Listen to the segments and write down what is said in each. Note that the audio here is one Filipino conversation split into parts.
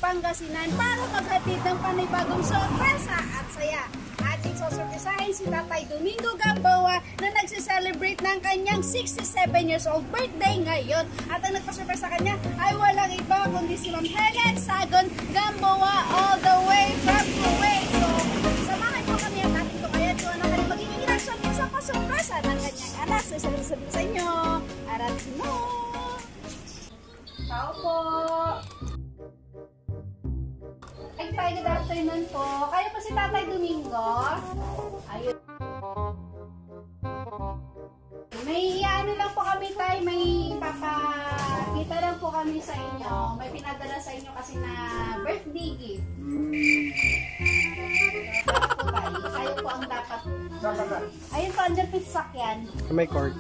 Pangasinan para maghatid ng panibagong sorpresa at saya. Ating susurpresahin si Tatay Domingo Gamboa na nagse-celebrate ng kanyang 67 years old birthday ngayon. At ang nagpasurpresa sa kanya ay walang iba kundi si Ma'am Helen Sagon Gamboa all the way from Kuwait. So, samahan po kami at ating tukayan kung ano kanyang magiging reaction sa pasurpresa ng kanyang anak. So, sabi sa inyo, aratin mo! Tao po! Ay, tayo, good afternoon po. Kayo po si Tatay Domingo? Ayun. May ano lang po kami tayo, may papakita lang po kami sa inyo. May pinadala sa inyo kasi na birthday gift. Kayo po ang dapat. Ayun po, andyan po sa sakyan. May cord.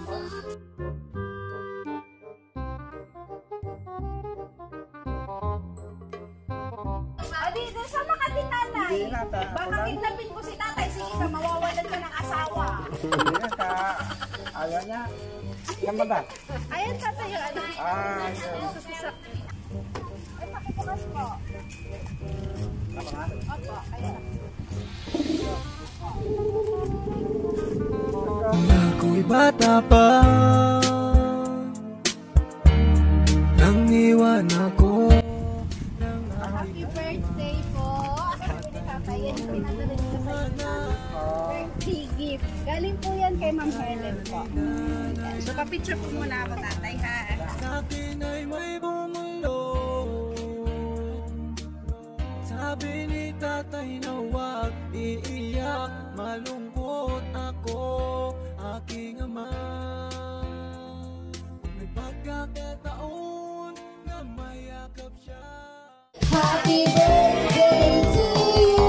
Sama ka din, nanay. Baka kidnapin ko si tatay. Sige ka, mawawalan ka ng asawa. Hindi na ka. Ayaw niya. Yan ba ba? Ayan, tatay yung ano. Ay, ay, pakipukas po. Opo, ayan. Ako'y bata pa nang iwan ako. Happy birthday po. Sabi ni tatay, yan yung pinadala niyo sa inyo. Birthday gift. Galing po yan kay Ma'am Helen po. Yan. So, papicture po muna ako, tatay, ha? Sa'kin ay may bumulong. Sabi ni tatay na huwag iiyak, malungkot ako, aking ama. May pagkakataon na mayakap siya. Happy birthday to you.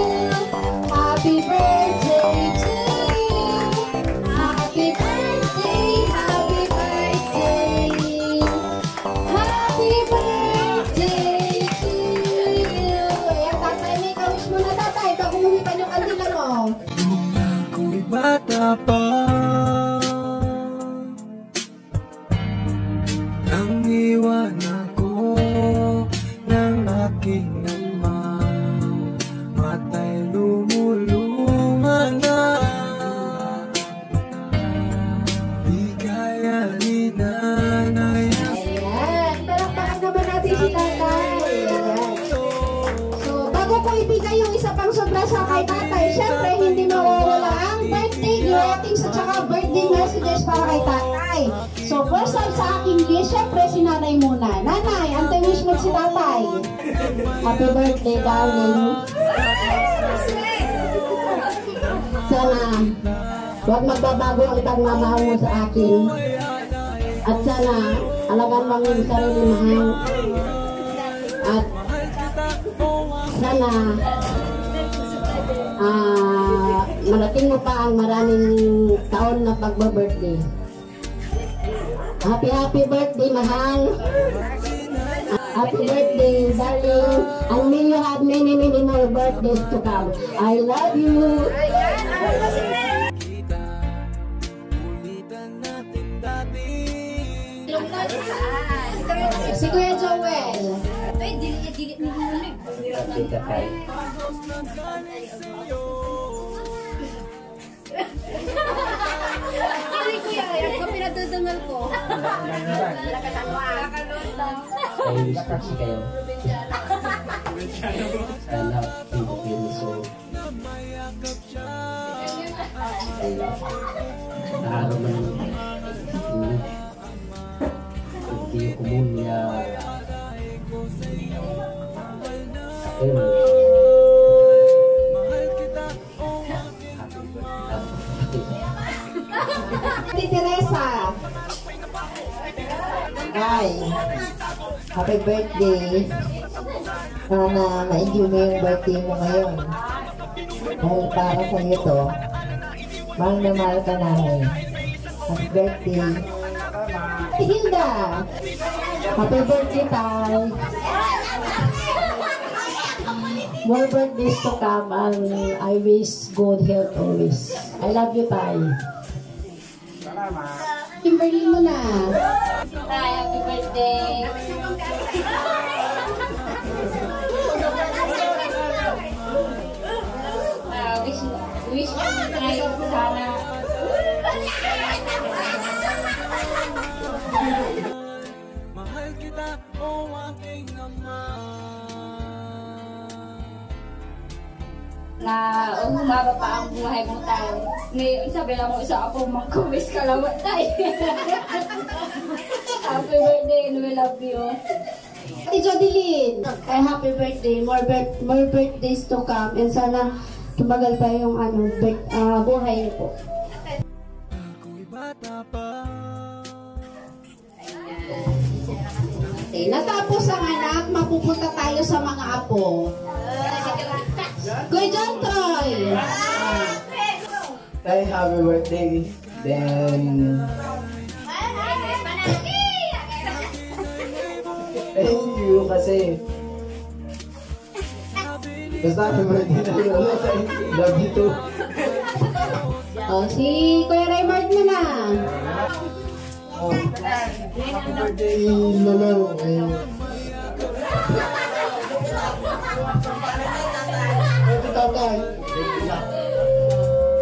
Happy birthday to you. Happy birthday, happy birthday. Happy birthday to you. Ayan, tatay, may kawish mo na, tatay. Bago muhipan yung kandila mo. Nung ako'y bata pa nang iwan ako ng aking ama, matay lumulungan na, di kaya ni nanay. Ayan, palakpakan naman natin si tatay. Ayan. So, bago ko ibigay yung isa pang sorpresa kay tatay, syempre hindi mawawala ang birthday greetings at saka birthday messages para kay tatay. So, first time sa aking list, syempre si nanay muna. Nanay, anti-wish mo si tatay. Happy birthday, darling. Sana, huwag magbabago ang pagmamahal mo sa akin. At sana, alagaan mo ang sarili mahal. At sana, marating mo pa ang maraming taon na pagba-birthday. Happy birthday, mahal. Happy birthday, darling. And may you have many more birthdays to come. I love you. Kita, ulitan natin dati. Si Kuya Joel. Kali Kuya, yan ko pinadudungal ko. Ay, kasi kayo. Sana hindi so. Naaraman hindi kumunya. Si Teresa. Hi! Happy birthday! Sana ma-enjoy mo yung birthday mo ngayon. Dahil para sa iyo to, mahal na mahal ka namin. Happy birthday! Hilda. Happy birthday, Tay! More birthdays to come and I wish good health always. I love you, Tay! Kimberly mo na. Hi, happy birthday. kita, o aking ama. Na humaba pa ang buhay mo tayo. Ngayon, sabi lang mo isa ako, magkumis ka lang tayo. Happy birthday and we love you. Ate Jodeline, ay happy birthday. More birthdays to come. And sana tumagal pa yung buhay niyo po. Ako'y bata pa. Okay, natapos ang anak, mapupunta tayo sa mga apo. Kuya John Troy! Tay, happy birthday. Then, thank you kasi. Basta happy birthday na lolo. Love you too. Oh, si Kuya Raymond mo na. Oh, happy birthday, lolo. Ito tatay.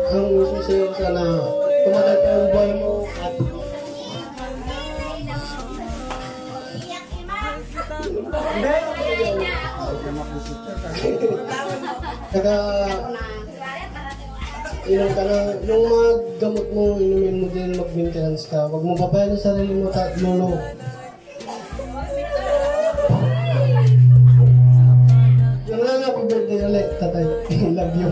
Ang gusto sa'yo sana tumagal pa yung buhay mo at saka inom ka na, yung mga gamot mo, inumin mo din, mag-maintenance ka. Huwag mo papayan sa sarili mo, lolo. Yung lang, happy birthday ulit, tatay. Love you.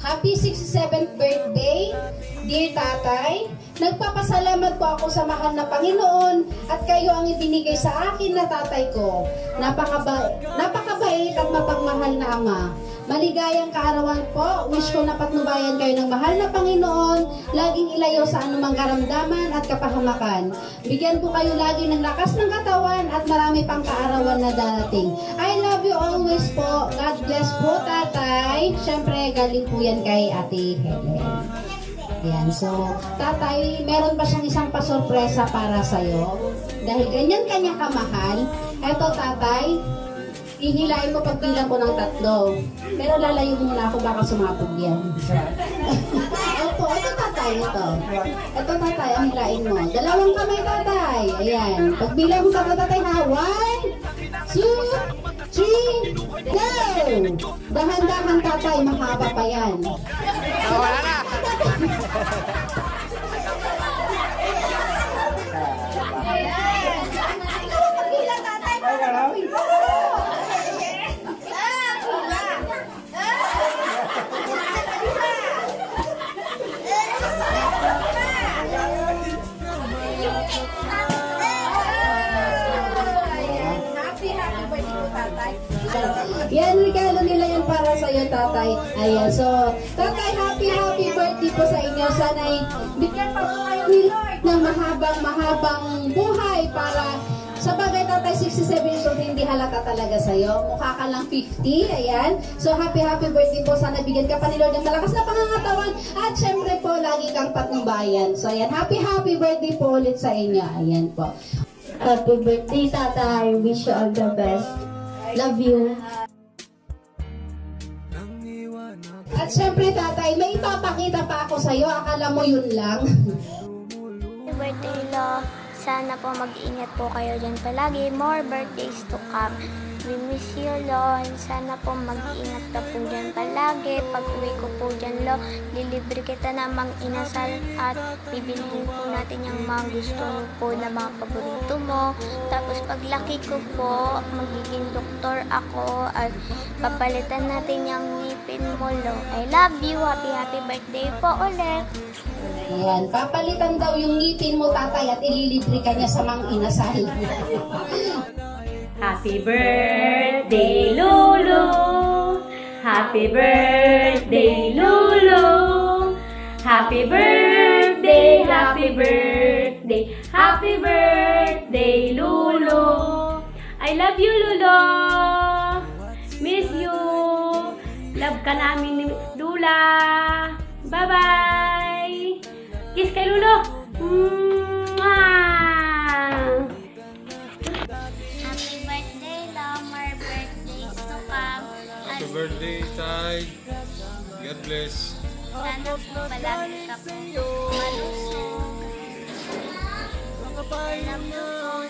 Happy 67th birthday, dear tatay. Nagpapasalamat po ako sa mahal na Panginoon at kayo ang ibinigay sa akin na tatay ko. Napakabait at mapagmahal na ama. Maligayang kaarawan po. Wish ko na patnubayan kayo ng mahal na Panginoon. Laging ilayo sa anumang karamdaman at kapahamakan. Bigyan po kayo lagi ng lakas ng katawan at marami pang kaarawan na darating. I love you always po. God bless po, tatay. Siyempre, galing po yan kay Ate Helen. Yan. So, tatay, meron pa siyang isang pasorpresa para sa'yo. Dahil ganyan kanya kamahal. Eto, tatay, ihilain mo pagbilang ko ng 3. Pero lalayo muna ako, baka sumapog yan. Opo, ito tatay, ito. Ito tatay, ang hilain mo. 2 kamay, tatay. Ayan. Pagbilang ko sa tatay, ha? 1, 2, 3, go! Dahan-dahan, tatay, mahaba pa yan. Wala na! Yan, regalo nila yan para sa iyo, tatay. Ayan, so, tatay, happy birthday po sa inyo. Sana'y bigyan pa po kayo ni Lord ng mahabang buhay para sa bagay, tatay, 67 years old, hindi halata talaga sa'yo. Mukha ka lang 50, ayan. So, happy birthday po. Sana bigyan ka pa ni Lord ng malakas na pangangatawan. At syempre po, lagi kang patnubayan. So, ayan, happy birthday po ulit sa inyo. Ayan po. Happy birthday, tatay. Wish you all the best. Love you. At syempre, tatay, may ipapakita pa ako sa'yo. Akala mo yun lang. Happy birthday, Lo. Sana po mag-ingat po kayo dyan palagi. More birthdays to come. We miss you, Lo. Sana po mag-ingat ka po dyan palagi. Pag uwi ko po dyan, Lo, lilibre kita na mang inasal at bibilihin po natin yung mga gusto mo po na mga paborito mo. Tapos paglaki ko po, magiging doktor ako at papalitan natin yung ngipin mo, Lo. I love you. Happy birthday po ulit. Ayan, papalitan daw yung ngipin mo, tatay, at ililibre ka niya sa mang inasal. Happy birthday, Lulu! Happy birthday, Lulu! Happy birthday, happy birthday, happy birthday, Lulu! I love you, Lulu! Miss you! Love ka namin ni Lula! Bye-bye! Kiss kay Lulu! Mwah! Happy birthday, Lo. More birthdays to come. Happy birthday, Tay. God bless. Sana po palagi ka po malusog. Love you po, Lolo.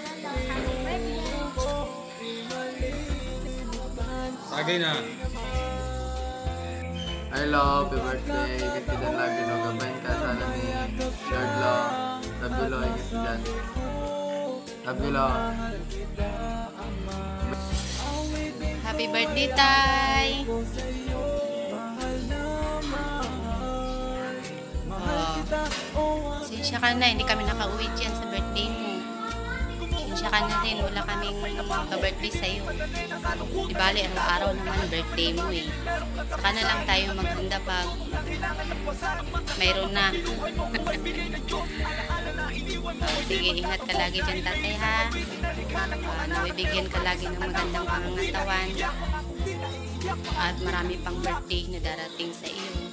Okay na. I love, happy birthday. Ingat ka dyan lagi, no? Gabayan ka sana ni Lord Lo. Love you, Lo. Ingat ka dyan. Love you, Lo. Happy birthday, Tay! Sinsya ka na, hindi kami nakauwi dyan sa birthday mo. Sinsya ka na din, wala kaming ka-birthday sa'yo. Di bali, araw naman birthday mo eh. Saka na lang tayo maghanda pag mayroon na. Sige, ingat ka lagi dyan, tatay, ha? Nawibigyan ka lagi ng magandang pangangatawan. At marami pang birthday na darating sa iyo.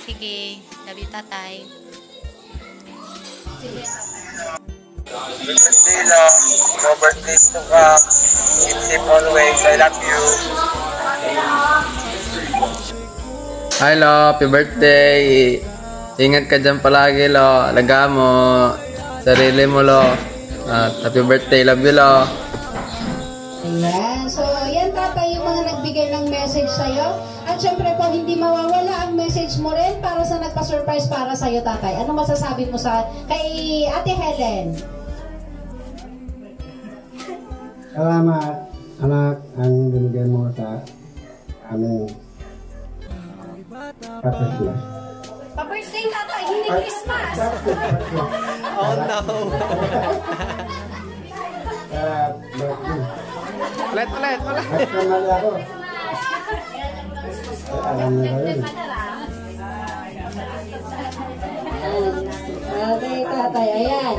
Sige, love you, tatay. Birthday, Lo. More birthdays to come. Keep safe always. I love you. Hi, Lo. Happy birthday. Ingat ka dyan palagi, Lo. Alaga mo. Sarili mo, Lo. At happy birthday. Love you, Lo. Ayan. So, yan tatay yung mga nagbigay ng message sa'yo. At syempre po, hindi mawawala ang message mo rin para sa nagpa-surprise para sa'yo, tatay. Ano masasabi mo kay Ate Helen? Salamat, anak, ang binigay mo sa aming Christmas. Pa-birthday, tatay, hindi Christmas. Oh, no. Ulit. At kamali ako. Alam niyo ba yun? Okay, tatay, ayan.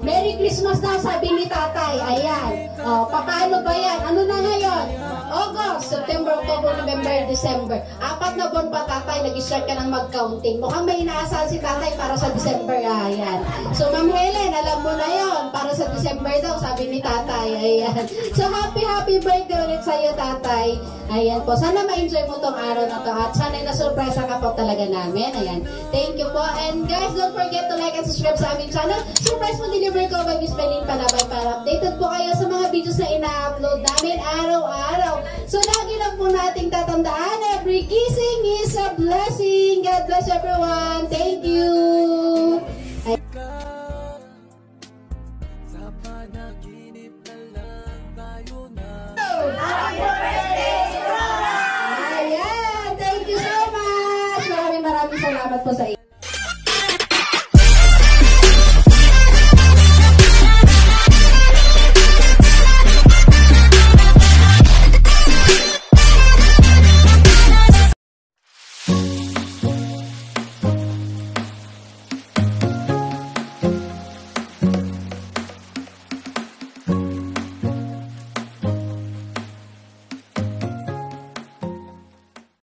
Merry Christmas daw, sabi ni tatay, ayan. Paano ba yan? Ano na ngayon? August, September, October, November, December. 4 na buwan pa, tatay, nag-start ka ng mag-counting. Mukhang may inaasahan si tatay para sa December, ayan. So, Ma'am Helen, alam mo na yon, para sa December daw, sabi ni tatay, ayan. So, happy birthday ulit sa'yo, tatay. Ayan po, sana ma-enjoy mo tong araw na to at sana na-surprise ka po talaga namin. Ayan, thank you po. And guys, don't forget to like and subscribe sa aming channel. Surprise mo deliver ko by Miss Benin Panabay para updated po kayo sa mga videos na ina-upload namin araw-araw. So, lagi lang po nating tatandaan, every kissing is a blessing. God bless everyone. Thank you.